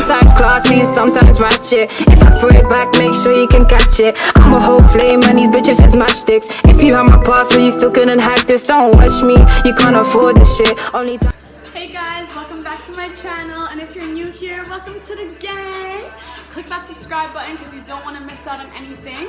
Sometimes classy, sometimes ratchet. If I throw it back, make sure you can catch it. I'm a whole flame and these bitches is matchsticks. If you have my password, you still couldn't hack this. Don't watch me, you can't afford this shit. Only time. Hey guys, welcome back to my channel, and if you're new here, welcome to the gang. Click that subscribe button because you don't want to miss out on anything.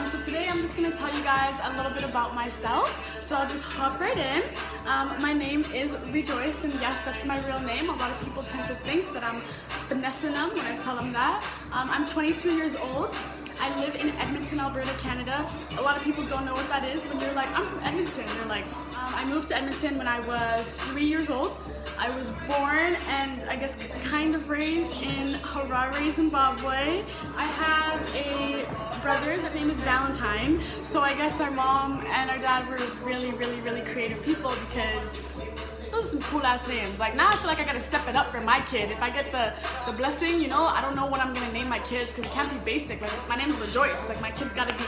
So today I'm just going to tell you guys a little bit about myself, so I'll just hop right in. My name is Rejoice, and yes, that's my real name. A lot of people tend to think that I'm finessing them when I tell them that. I'm 22 years old. I live in Edmonton, Alberta, Canada. A lot of people don't know what that is. When you're like, I'm from Edmonton, you're like, I moved to Edmonton when I was 3 years old. I was born and I guess kind of raised in Harare, Zimbabwe. I have a brother, his name is Valentine. So I guess our mom and our dad were really creative people because those are some cool ass names. Like now I feel like I gotta step it up for my kid. If I get the blessing, you know, I don't know what I'm gonna name my kids because it can't be basic. Like my name's Rejoice. Like my kid's gotta be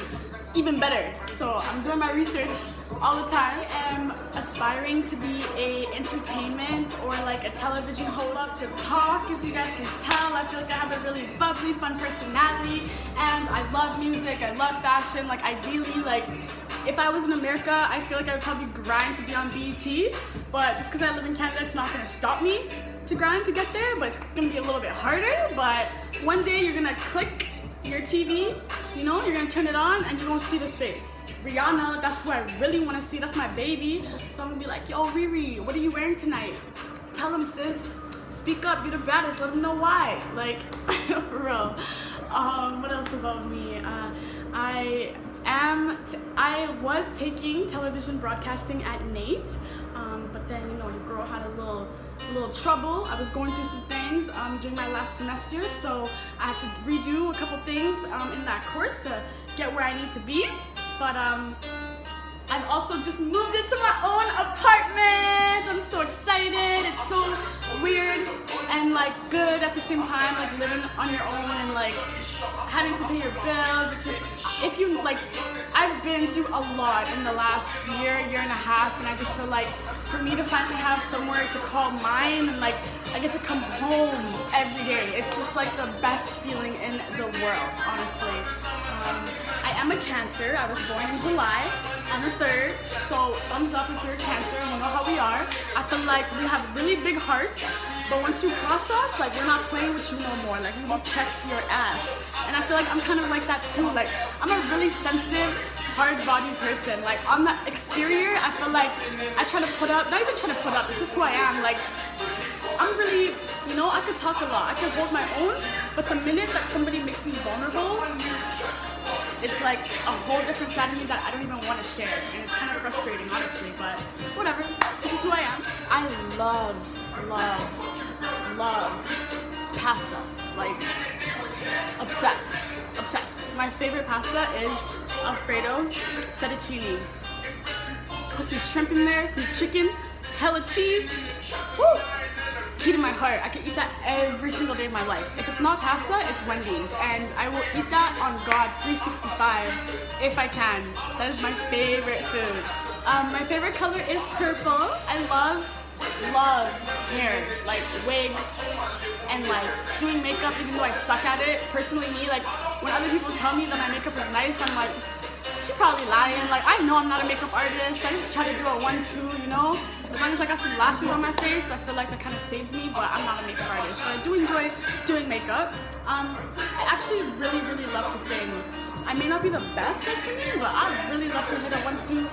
even better. So I'm doing my research all the time. I am aspiring to be a entertainment or like a television host to talk. As you guys can tell, I feel like I have a really bubbly, fun personality, and I love music, I love fashion. Like ideally, like if I was in America, I feel like I would probably grind to be on BET, but just because I live in Canada, it's not gonna stop me to grind to get there, but it's gonna be a little bit harder. But one day you're gonna click your TV, you know, you're gonna turn it on and you're gonna see this face. Rihanna, that's who I really wanna see, that's my baby. So I'm gonna be like, yo, RiRi, what are you wearing tonight? Tell them, sis, speak up, you're the baddest, let them know why. Like, for real. What else about me? I was taking television broadcasting at NAIT, but then, you know, your girl had a little trouble. I was going through some things during my last semester, so I have to redo a couple things in that course to get where I need to be. But I've also just moved into my own apartment. I'm so excited. It's so weird and like good at the same time, like living on your own and like having to pay your bills. It's just, if you like, I've been through a lot in the last year and a half, and I just feel like for me to finally have somewhere to call mine and like I get to come home every day, it's just like the best feeling in the world, honestly. I am a Cancer. I was born in July on the 3rd, so thumbs up if you're a Cancer, you know how we are. I feel like we have really big hearts, but once you cross us, like we're not playing with you no more. Like we will check your ass. And I feel like I'm kind of like that too. Like I'm a really sensitive, hard-bodied person. Like on the exterior, I feel like I try to put up, not even trying to put up, it's just who I am. Like I'm really, you know, I could talk a lot, I could hold my own, but the minute that somebody makes me vulnerable, it's like a whole different side of me that I don't even want to share, and it's kind of frustrating, honestly, but whatever, this is who I am. I love pasta, like obsessed. My favorite pasta is Alfredo fettuccine. Put some shrimp in there, some chicken, hella cheese, woo! Key to my heart. I can eat that every single day of my life. If it's not pasta, it's Wendy's, and I will eat that on God 365 if I can. That is my favorite food. My favorite color is purple. I love hair, like wigs and like doing makeup, even though I suck at it. Personally, me, like when other people tell me that my makeup is nice, I'm like, she probably lying. Like I know I'm not a makeup artist. I just try to do a 1-2, you know? As long as I got some lashes on my face, I feel like that kind of saves me, but I'm not a makeup artist. But I do enjoy doing makeup. I actually really love to sing. I may not be the best at singing, but I really love to hit a 1-2.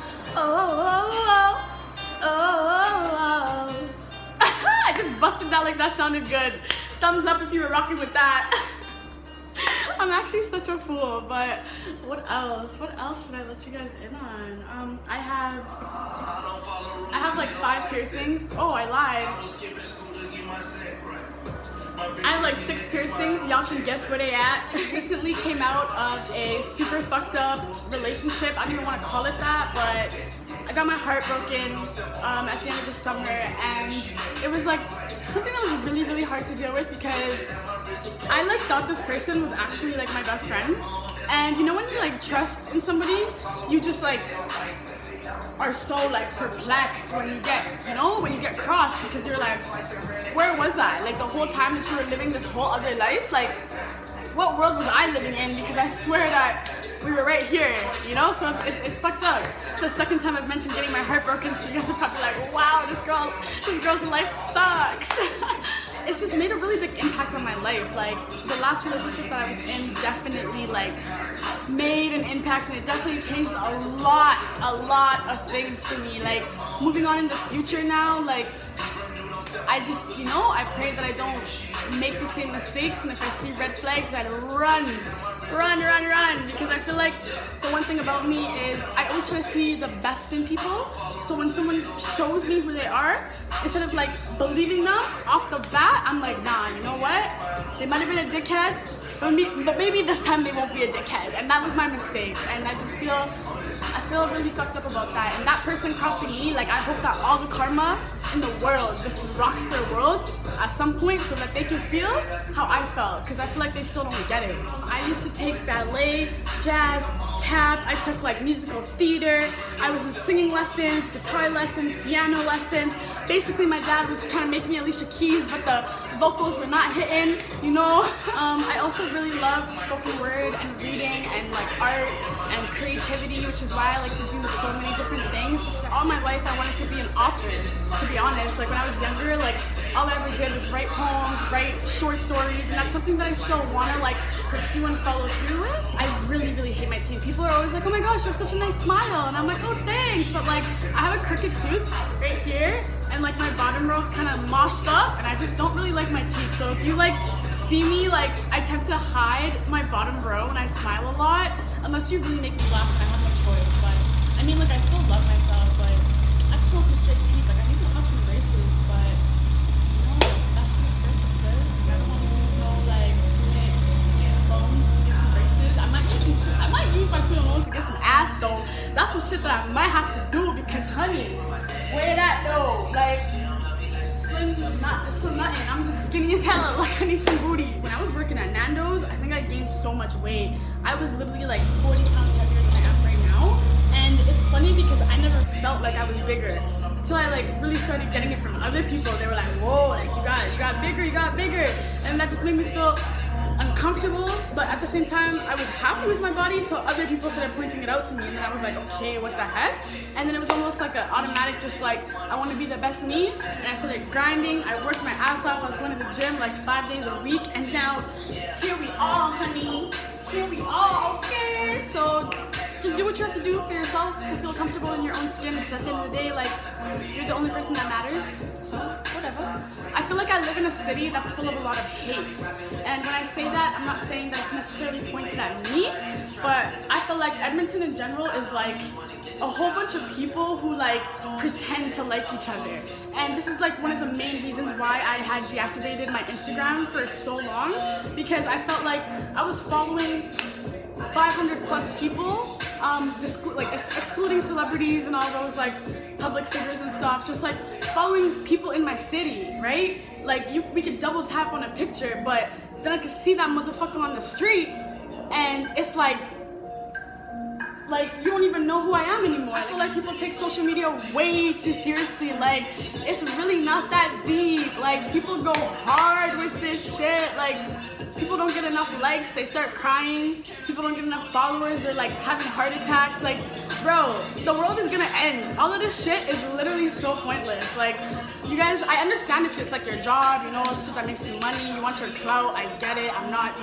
I just busted that like that sounded good. Thumbs up if you were rocking with that. I'm actually such a fool, but what else? What else should I let you guys in on? I have like 5 piercings. Oh, I lied. I have like 6 piercings. Y'all can guess where they at. I recently came out of a super fucked up relationship. I don't even want to call it that, but I got my heart broken at the end of the summer, and it was like something that was really hard to deal with because I like thought this person was actually like my best friend. And you know when you like trust in somebody, you just like are so like perplexed when you get, you know, when you get crossed, because you're like, where was I? Like the whole time that you were living this whole other life, like what world was I living in? Because I swear that we were right here, you know? So it's fucked up. It's the second time I've mentioned getting my heart broken, so you guys are probably like, wow, this girl's life sucks. It's just made a really big impact on my life. Like the last relationship that I was in definitely like made an impact, and it definitely changed a lot of things for me. Like moving on in the future now, like I just, you know, I pray that I don't make the same mistakes, and if I see red flags, I'd run, because I feel like the one thing about me is I always try to see the best in people. So when someone shows me who they are, instead of like believing them off the bat, I'm like, nah, you know what? They might have been a dickhead, but maybe this time they won't be a dickhead. And that was my mistake. And I just feel really fucked up about that. And that person crossing me, like I hope that all the karma in the world just rocks their world at some point so that they can feel how I felt, because I feel like they still don't get it. I used to take ballet, jazz, tap, I took like musical theater, I was in singing lessons, guitar lessons, piano lessons. Basically my dad was trying to make me Alicia Keys, but the vocals were not hitting, you know? I also really love spoken word and reading and like art and creativity, which is why I like to do so many different things, because all my life I wanted to be an author, to be honest. Like when I was younger, like all I ever did was write poems, write short stories, and that's something that I still want to like pursue and follow through with. I really hate my teeth. People are always like, oh my gosh, you have such a nice smile, and I'm like, oh thanks, but like I have a crooked tooth right here, and like my bottom row is kind of moshed up, and I just don't really like my teeth. So if you like see me, like I tend to hide my bottom row and I smile a lot, unless you really make me laugh and I have no choice. But I mean, like I still love myself, but I just want some straight teeth. Like I need to pop some braces, but you know, that shit is expensive because I don't want to use no like student loans to get some braces. I might use my student loan to get some ass though. That's some shit that I might have to do, because honey, where that though? Like slim nothing. I'm just skinny as hell. Like I need some booty. When I was working at Nando's, I think I gained so much weight. I was literally like 40 pounds heavier than I am right now. And it's funny because I never felt like I was bigger until I like really started getting it from other people. They were like, whoa, like you got bigger. And that just made me feel uncomfortable, but at the same time I was happy with my body until other people started pointing it out to me, and then I was like, okay, what the heck? And then it was almost like an automatic, just like I want to be the best me, and I started grinding. I worked my ass off. I was going to the gym like 5 days a week, and now here we are, honey. Here we are, okay? So just do what you have to do for yourself to feel comfortable in your own skin, because at the end of the day, like, you're the only person that matters, so whatever. I feel like I live in a city that's full of a lot of hate, and when I say that, I'm not saying that it's necessarily pointed at me, but I feel like Edmonton in general is like a whole bunch of people who like pretend to like each other, and this is like one of the main reasons why I had deactivated my Instagram for so long, because I felt like I was following 500 plus people, excluding celebrities and all those like public figures and stuff, just like following people in my city, right? Like we could double tap on a picture, but then I could see that motherfucker on the street, and it's like you don't even know who I am anymore. I feel like people take social media way too seriously. Like it's really not that deep. Like people go hard with this shit. Like people don't get enough likes, they start crying. People don't get enough followers, they're like having heart attacks. Like, bro, the world is gonna end. All of this shit is literally so pointless. Like, you guys, I understand if it's like your job, you know, it's shit that makes you money, you want your clout, I get it. I'm not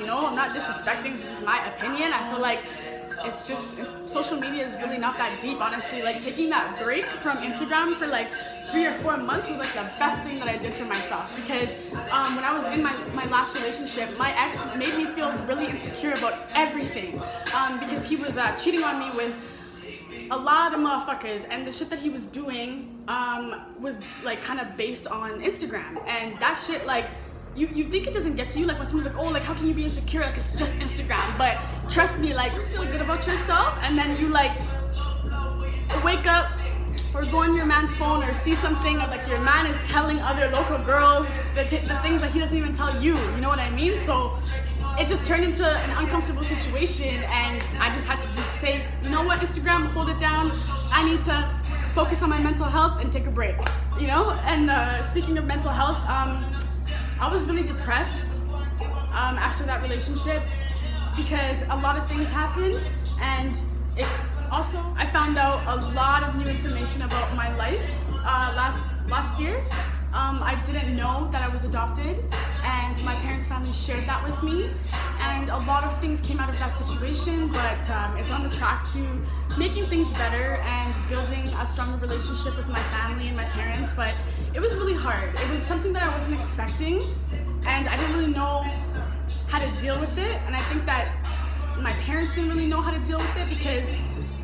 disrespecting, this is my opinion. I feel like social media is really not that deep, honestly. Like taking that break from Instagram for like 3 or 4 months was like the best thing that I did for myself, because when I was in my last relationship, my ex made me feel really insecure about everything, because he was cheating on me with a lot of motherfuckers, and the shit that he was doing was like kind of based on Instagram, and that shit, like, you think it doesn't get to you, like when someone's like, oh, like how can you be insecure, like it's just Instagram, but trust me, like you feel good about yourself, and then you like wake up or go on your man's phone or see something of like your man is telling other local girls the things that he doesn't even tell you, you know what I mean? So it just turned into an uncomfortable situation, and I just had to just say, you know what, Instagram, hold it down. I need to focus on my mental health and take a break, you know? And speaking of mental health, I was really depressed after that relationship because a lot of things happened, and I found out a lot of new information about my life last year. I didn't know that I was adopted, and my parents' family shared that with me, and a lot of things came out of that situation, but it's on the track to making things better and building a stronger relationship with my family and my parents. But it was really hard. It was something that I wasn't expecting, and I didn't really know how to deal with it, and I think that my parents didn't really know how to deal with it because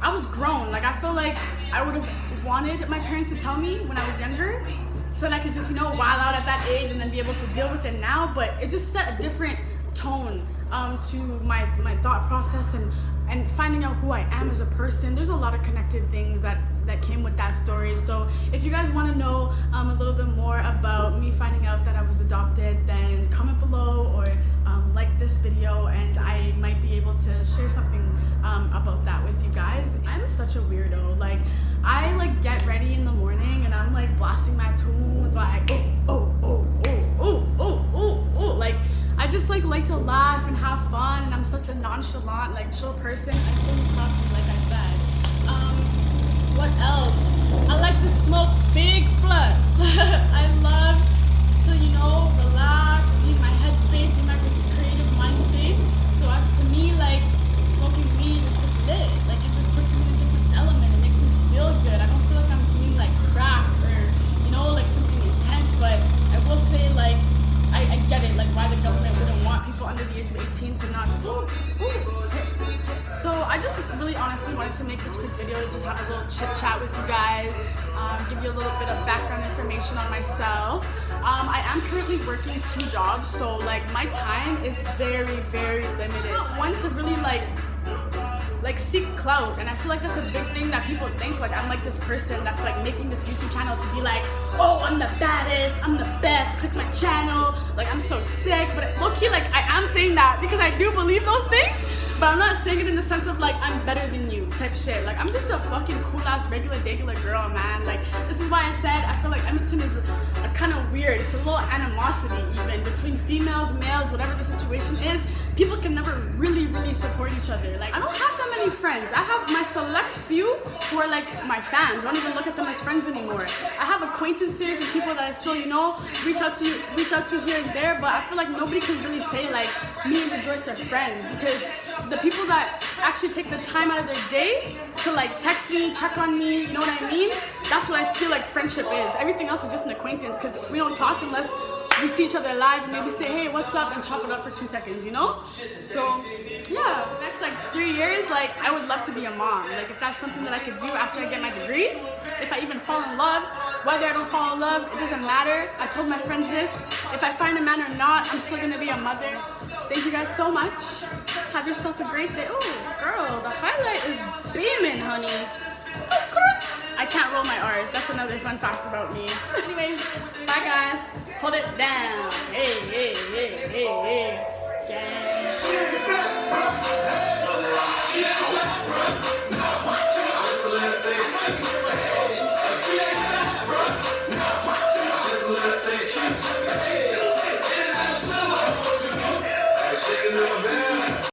I was grown. Like, I feel like I would have wanted my parents to tell me when I was younger, so that I could just, you know, wild out at that age and then be able to deal with it now. But it just set a different tone to my thought process and finding out who I am as a person. There's a lot of connected things that came with that story. So if you guys want to know a little bit more about me finding out that I was adopted, then comment below or like this video, and I might be able to share something about that with you guys. I'm such a weirdo. Like, I like get ready in the morning and I'm like blasting my tunes, like like I just like to laugh and have fun, and I'm such a nonchalant, like chill person until you cross me, like I said. What else? I like to smoke big blunts. I love to, you know, relax, be in my headspace, be in my creative mind space. So to me, like, smoking weed is just lit. Like, it just puts me in a different element. It makes me feel good. I don't feel like I'm doing like crack or, you know, like something intense. But I will say, like, I get it, like why the government wouldn't want people under the age of 18 to not smoke. So I just really honestly wanted to make this quick video to just have a little chit chat with you guys, give you a little bit of background information on myself. I am currently working 2 jobs, so like my time is very, very limited. One to really like seek clout, and I feel like that's a big thing that people think, like I'm like this person that's like making this YouTube channel to be like, oh, I'm the baddest, I'm the best, click my channel, like I'm so sick. But low-key, like I am saying that because I do believe those things, but I'm not saying it in the sense of like I'm better than you type shit. Like, I'm just a fucking cool ass regular girl, man. Like, this is why I said I feel like Edmonton is a kind of weird. It's a little animosity even between females, males, whatever the situation is. People can never really support each other. Like, I don't have that many friends. I have my select few who are like my fans. I don't even look at them as friends anymore. I have acquaintances and people that I still, you know, reach out to here and there, but I feel like nobody can really say like me and Rejoice are friends, because the people that actually take the time out of their day to like text me, check on me, you know what I mean? That's what I feel like friendship is. Everything else is just an acquaintance, because we don't talk unless we see each other live and maybe say, hey, what's up, and chop it up for 2 seconds, you know? So yeah, the next like 3 years, like I would love to be a mom. Like, if that's something that I could do after I get my degree, if I even fall in love, whether I don't fall in love, it doesn't matter. I told my friends this, if I find a man or not, I'm still gonna be a mother. Thank you guys so much. Have yourself a great day. Oh girl, the highlight is beaming, honey. I can't roll my R's. That's another fun fact about me. Anyways, bye guys. Hold it down. Hey, hey, hey, hey, hey. Gang.